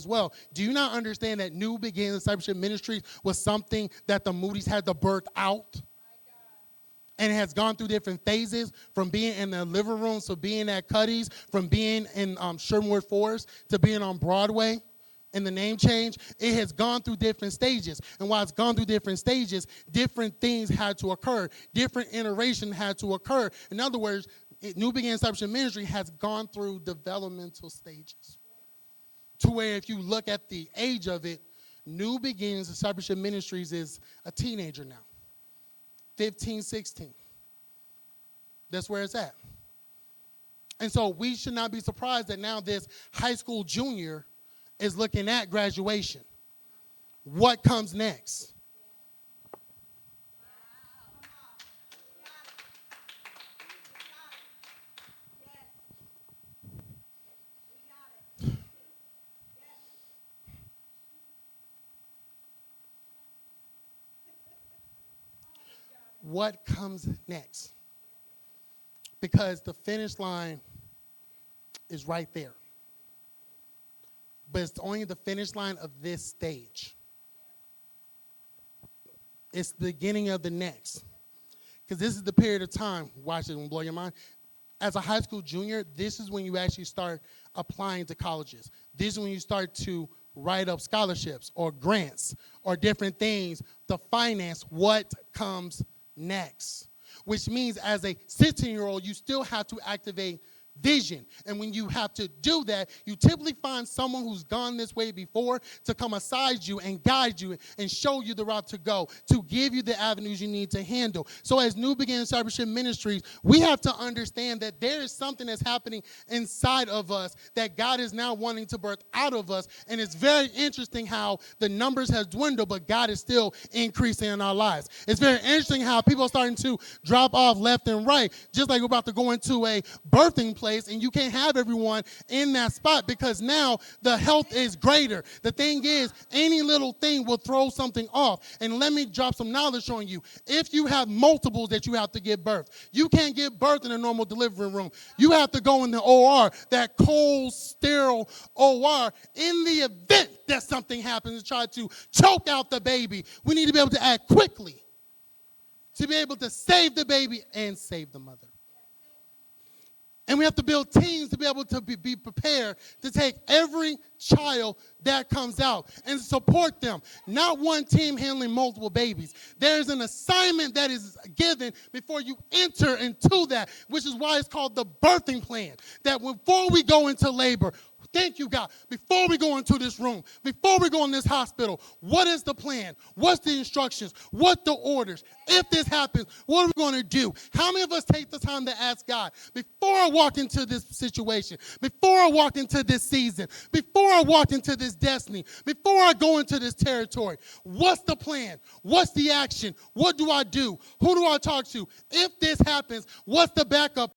as well. Do you not understand that New Beginnings Discipleship Ministries was something that the Moody's had to birth out? And it has gone through different phases, from being in the living rooms to being at Cuddy's, from being in Sherwood Forest to being on Broadway. In the name change, it has gone through different stages. And while it's gone through different stages, different things had to occur. Different iteration had to occur. In other words, New Beginnings Discipleship Ministry has gone through developmental stages. To where if you look at the age of it, New Beginnings Discipleship Ministries is a teenager now. 15, 16. That's where it's at. And so we should not be surprised that now this high school junior is looking at graduation. What comes next? What comes next? Because the finish line is right there. But it's only the finish line of this stage. It's the beginning of the next. Because this is the period of time, watch it, it will blow your mind. As a high school junior, this is when you actually start applying to colleges. This is when you start to write up scholarships or grants or different things to finance what comes next. Which means as a 16-year-old, you still have to activate vision. And when you have to do that, you typically find someone who's gone this way before to come aside you and guide you and show you the route to go, to give you the avenues you need to handle. So as New Beginnings Discipleship Ministries, we have to understand that there is something that's happening inside of us that God is now wanting to birth out of us. And it's very interesting how the numbers have dwindled, but God is still increasing in our lives. It's very interesting how people are starting to drop off left and right, just like we're about to go into a birthing place, and you can't have everyone in that spot because now the health is greater. The thing is, any little thing will throw something off. And let me drop some knowledge on you. If you have multiples that you have to give birth, you can't give birth in a normal delivery room. You have to go in the OR, that cold, sterile OR. In the event that something happens to try to choke out the baby, we need to be able to act quickly to be able to save the baby and save the mother. And we have to build teams to be able to be prepared to take every child that comes out and support them. Not one team handling multiple babies. There's an assignment that is given before you enter into that, which is why it's called the birthing plan. That before we go into labor, thank you, God. Before we go into this room, before we go in this hospital, what is the plan? What's the instructions? What the orders? If this happens, what are we going to do? How many of us take the time to ask God, before I walk into this situation, before I walk into this season, before I walk into this destiny, before I go into this territory, what's the plan? What's the action? What do I do? Who do I talk to? If this happens, what's the backup